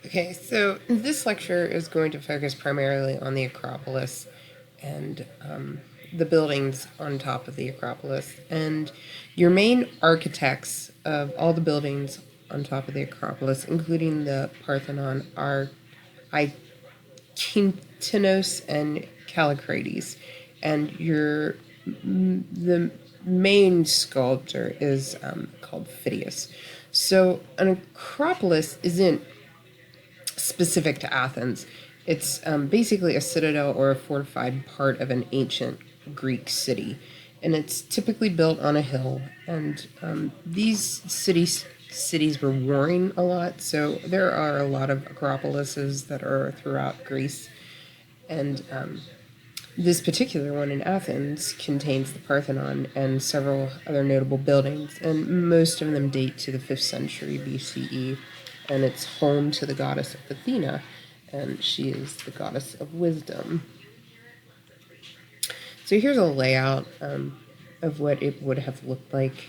Okay, so this lecture is going to focus primarily on the Acropolis and the buildings on top of the Acropolis. And your main architects of all the buildings on top of the Acropolis, including the Parthenon, are Akintinos and Callicrates. And the main sculptor is called Phidias. So an Acropolis isn't specific to Athens. It's basically a citadel or a fortified part of an ancient Greek city, and it's typically built on a hill. And these cities were warring a lot, so there are a lot of acropolises that are throughout Greece. And this particular one in Athens contains the Parthenon and several other notable buildings, and most of them date to the 5th century BCE, and it's home to the goddess of Athena, and she is the goddess of wisdom. So here's a layout of what it would have looked like.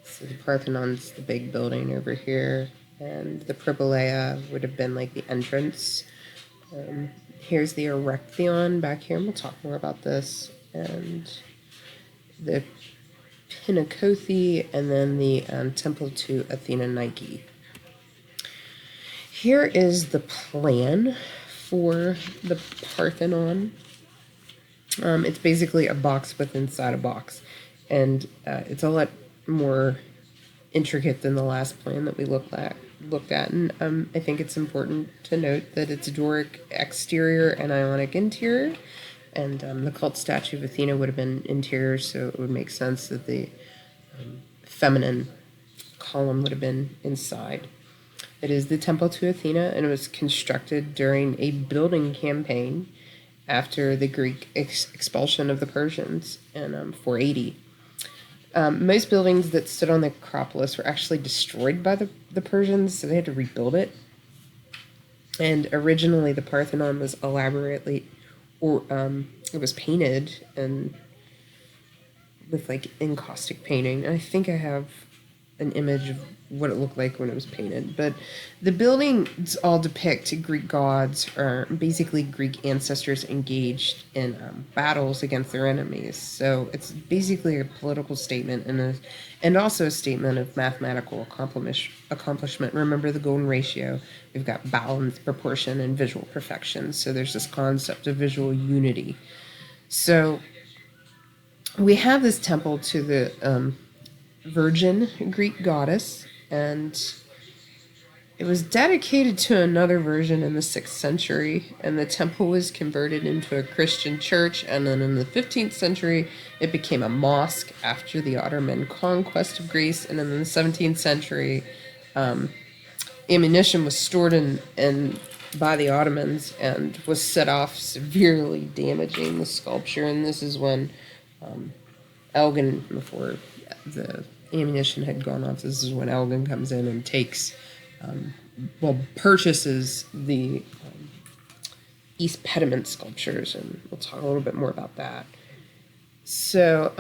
So the Parthenon's the big building over here, and the Propylaea would have been like the entrance. Here's the Erechtheion back here, and we'll talk more about this. And the Pinnacothi, and then the temple to Athena Nike. Here is the plan for the Parthenon. It's basically a box within inside a box, and it's a lot more intricate than the last plan that we looked at. And I think it's important to note that it's a Doric exterior and Ionic interior, and the cult statue of Athena would have been interior, so it would make sense that the feminine column would have been inside. It is the temple to Athena, and it was constructed during a building campaign after the Greek expulsion of the Persians in 480. Most buildings that stood on the Acropolis were actually destroyed by the Persians, so they had to rebuild it. And originally, the Parthenon was elaborately, it was painted and with like encaustic painting. I think I have an image of what it looked like when it was painted. But the buildings all depict Greek gods, or basically Greek ancestors engaged in battles against their enemies. So it's basically a political statement and also a statement of mathematical accomplishment. Remember the golden ratio. We've got balance, proportion, and visual perfection. So there's this concept of visual unity. So we have this temple to the Virgin Greek goddess, and it was dedicated to another version in the 6th century, and the temple was converted into a Christian church, and then in the 15th century it became a mosque after the Ottoman conquest of Greece, and in the 17th century ammunition was stored in by the Ottomans and was set off, severely damaging the sculpture. And this is when Elgin, before the ammunition had gone off, this is when Elgin comes in and takes, purchases the East Pediment sculptures, and we'll talk a little bit more about that. So,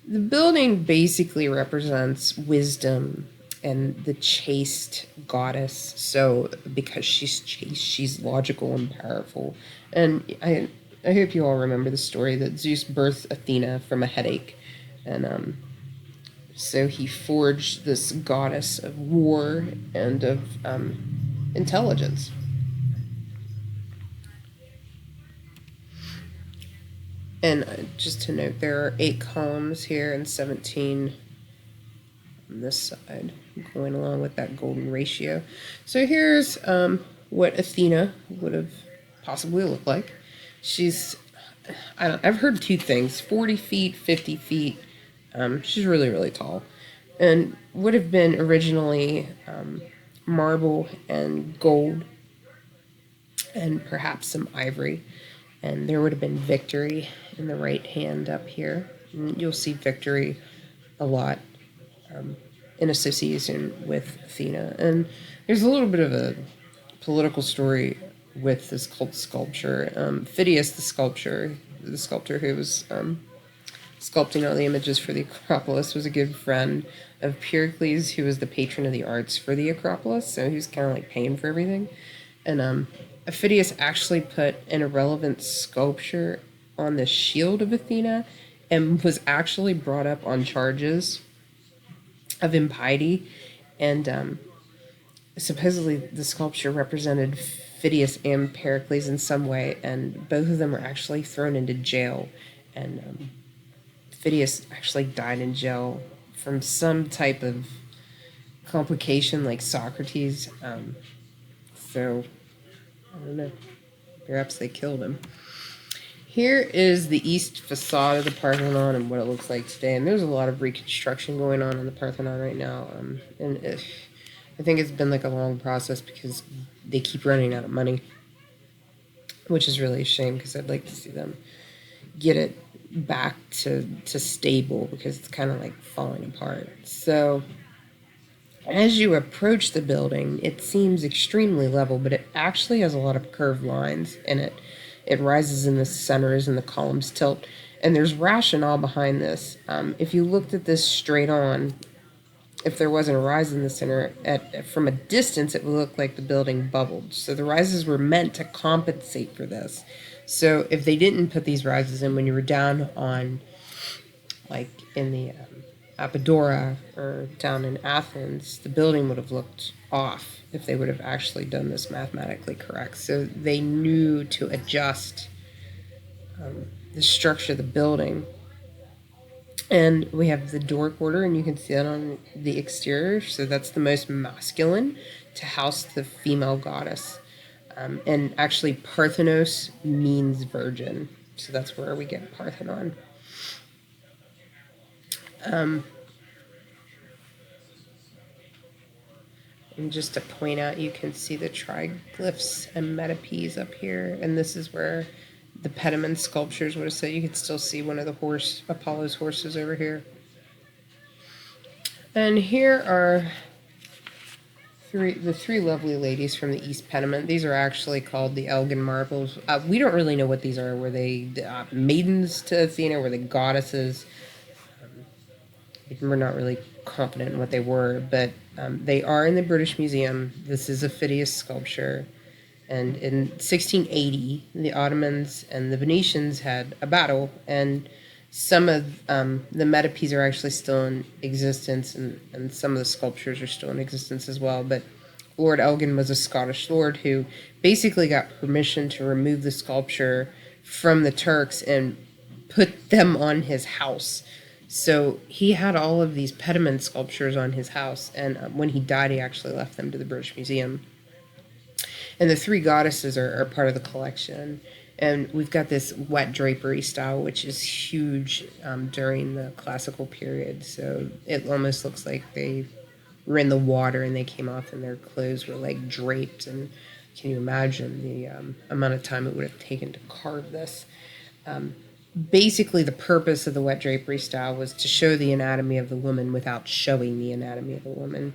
the building basically represents wisdom and the chaste goddess. So, because she's chaste, she's logical and powerful. And I hope you all remember the story that Zeus birthed Athena from a headache. And so he forged this goddess of war and of intelligence. And just to note, there are 8 columns here and 17 on this side, going along with that golden ratio. So here's what Athena would have possibly looked like. I've heard 2 things, 40 feet, 50 feet. She's really, really tall, and would have been originally marble and gold and perhaps some ivory. And there would have been victory in the right hand up here. And you'll see victory a lot in association with Athena. And there's a little bit of a political story with this cult sculpture. Phidias, the sculptor who was sculpting all the images for the Acropolis, was a good friend of Pericles, who was the patron of the arts for the Acropolis, so he was kind of like paying for everything. And Phidias actually put an irrelevant sculpture on the shield of Athena and was actually brought up on charges of impiety. And supposedly the sculpture represented Phidias and Pericles in some way, and both of them were actually thrown into jail. And Phidias actually died in jail from some type of complication like Socrates. So, I don't know. Perhaps they killed him. Here is the east facade of the Parthenon and what it looks like today. And there's a lot of reconstruction going on in the Parthenon right now. I think it's been like a long process because they keep running out of money, which is really a shame because I'd like to see them get it back to stable because it's kind of like falling apart. So as you approach the building, it seems extremely level, but it actually has a lot of curved lines in it. It rises in the centers and the columns tilt, and there's rationale behind this. If you looked at this straight on, if there wasn't a rise in the center, from a distance it would look like the building bubbled. So the rises were meant to compensate for this. So if they didn't put these rises in when you were down on, like in the Apodora or down in Athens, the building would have looked off if they would have actually done this mathematically correct. So they knew to adjust the structure of the building. And we have the Doric order, and you can see that on the exterior. So that's the most masculine to house the female goddess. And actually, Parthenos means virgin. So that's where we get Parthenon. And just to point out, you can see the triglyphs and metopes up here. And this is where the pediment sculptures would have said. You could still see one of the Apollo's horses over here. And here are the three lovely ladies from the East Pediment. These are actually called the Elgin marbles. We don't really know what these are. Were they maidens to Athena? Were they goddesses? We're not really confident in what they were, but they are in the British Museum. This is a Phidias sculpture. And in 1680, the Ottomans and the Venetians had a battle, and some of the metopes are actually still in existence, and some of the sculptures are still in existence as well. But Lord Elgin was a Scottish lord who basically got permission to remove the sculpture from the Turks and put them on his house. So he had all of these pediment sculptures on his house, and when he died, he actually left them to the British Museum. And the three goddesses are part of the collection. And we've got this wet drapery style, which is huge during the classical period. So it almost looks like they were in the water and they came off and their clothes were like draped. And can you imagine the amount of time it would have taken to carve this? Basically, the purpose of the wet drapery style was to show the anatomy of the woman without showing the anatomy of the woman.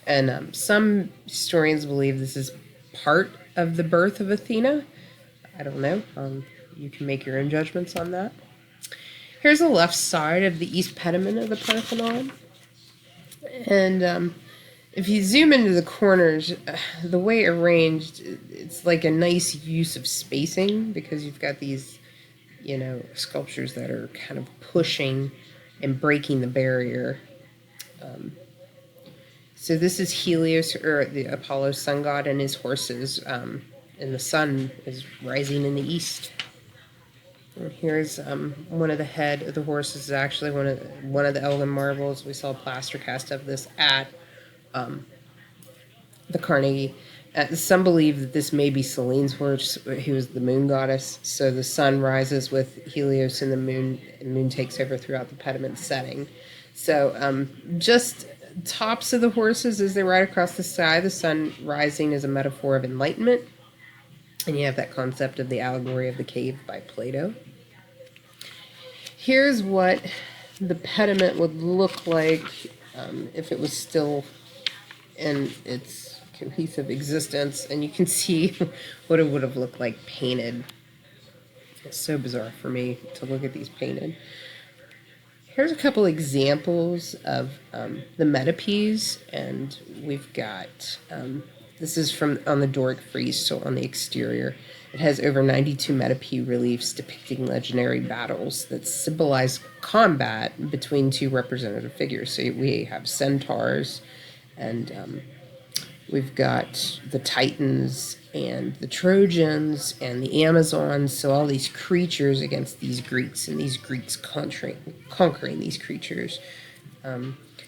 And some historians believe this is part of the birth of Athena. I don't know. You can make your own judgments on that. Here's the left side of the east pediment of the Parthenon. And if you zoom into the corners, the way arranged, it's like a nice use of spacing because you've got these, sculptures that are kind of pushing and breaking the barrier. So this is Helios, or the Apollo sun god, and his horses, and the sun is rising in the east. And here's one of the head of the horses is actually one of the Elgin marbles. We saw a plaster cast of this at the Carnegie. Some believe that this may be Selene's horse, who is the moon goddess. So the sun rises with Helios and the moon takes over throughout the pediment setting. So just tops of the horses as they ride across the sky, the sun rising is a metaphor of enlightenment. And you have that concept of the allegory of the cave by Plato. Here's what the pediment would look like if it was still in its cohesive existence. And you can see what it would have looked like painted. It's so bizarre for me to look at these painted. Here's a couple examples of the metopes, and we've got, this is from on the Doric frieze, so on the exterior. It has over 92 metope reliefs depicting legendary battles that symbolize combat between two representative figures. So we have centaurs, and we've got the Titans and the Trojans and the Amazons, so all these creatures against these Greeks, and these Greeks conquering these creatures.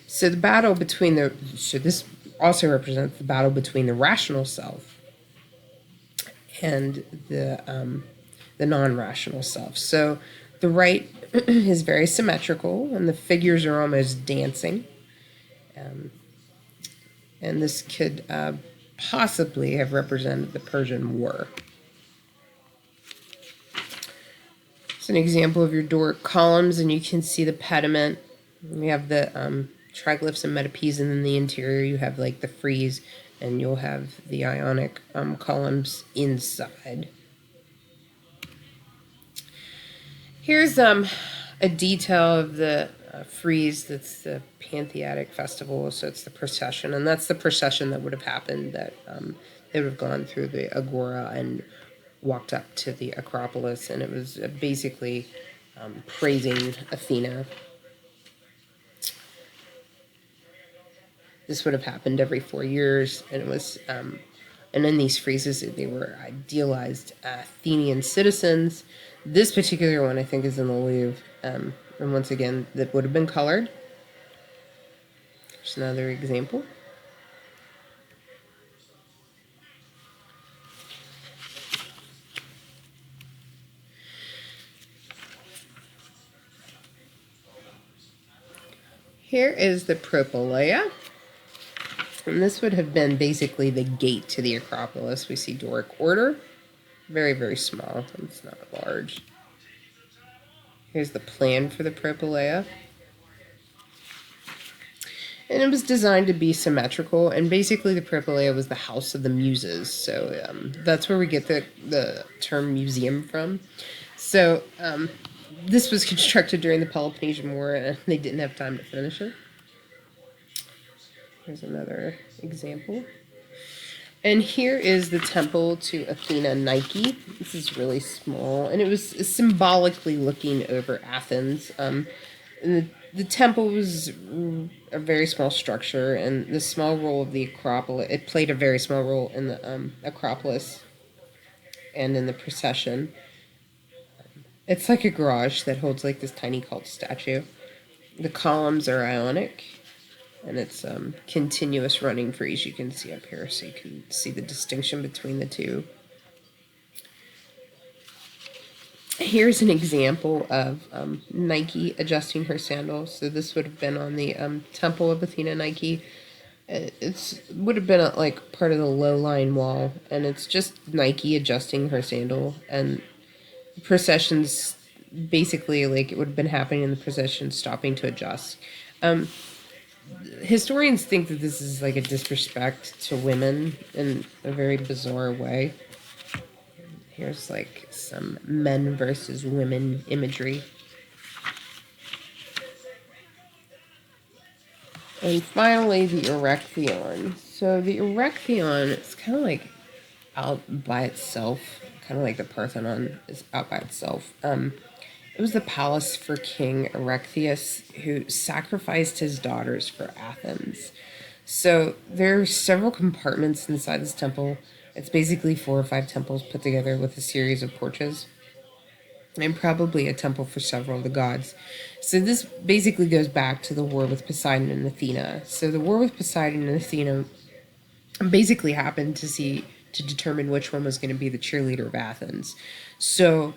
So the battle between so this also represents the battle between the rational self and the non-rational self. So the right is very symmetrical, and the figures are almost dancing. And this could possibly have represented the Persian War. It's an example of your Doric columns, and you can see the pediment. We have the triglyphs and metopes, and in the interior you have like the frieze, and you'll have the Ionic columns inside. Here's a detail of the frieze. That's the Pantheatic Festival, so it's the procession, and that's the procession that would have happened, that they would have gone through the Agora and walked up to the Acropolis, and it was basically praising Athena. This would have happened every 4 years, and it was, and in these friezes, they were idealized Athenian citizens. This particular one, I think, is in the Louvre, and once again, that would have been colored. Here's another example. Here is the Propylaea, and this would have been basically the gate to the Acropolis. We see Doric order, very, very small. It's not large. Here's the plan for the Propylaea. And it was designed to be symmetrical, and basically the Propylaea was the house of the muses. So that's where we get the term museum from. So this was constructed during the Peloponnesian War, and they didn't have time to finish it. Here's another example. And here is the temple to Athena Nike. This is really small, and it was symbolically looking over Athens. And the temple was a very small structure, and the small role of the Acropolis, it played a very small role in the Acropolis and in the procession. It's like a garage that holds like this tiny cult statue. The columns are Ionic, and it's continuous running frieze you can see up here, so you can see the distinction between the two. Here's an example of Nike adjusting her sandals. So this would have been on the temple of Athena Nike. It would have been like part of the low line wall, and it's just Nike adjusting her sandal. And the processions, basically, like it would have been happening in the procession, stopping to adjust. Historians think that this is like a disrespect to women in a very bizarre way. Here's like some men versus women imagery. And finally, the Erechtheion. So the Erechtheion is kind of like out by itself, kind of like the Parthenon is out by itself. It was the palace for King Erechtheus, who sacrificed his daughters for Athens. So there are several compartments inside this temple. It's basically 4 or 5 temples put together with a series of porches, and probably a temple for several of the gods. So this basically goes back to the war with Poseidon and Athena. So the war with Poseidon and Athena basically happened to determine which one was going to be the cheerleader of Athens. So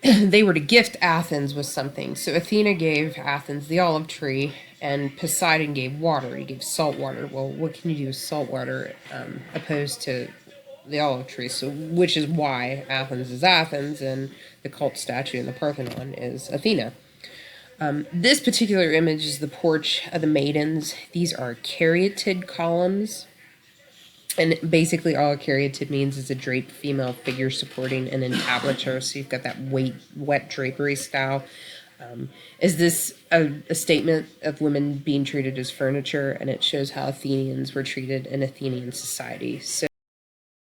they were to gift Athens with something. So Athena gave Athens the olive tree, and Poseidon gave water. He gave salt water. Well, what can you do with salt water opposed to the olive tree? So, which is why Athens is Athens, and the cult statue in the Parthenon is Athena. This particular image is the porch of the maidens. These are caryatid columns. And basically all a caryatid means is a draped female figure supporting an entablature. So you've got that wet drapery style. Is this a statement of women being treated as furniture? And it shows how Athenians were treated in Athenian society. So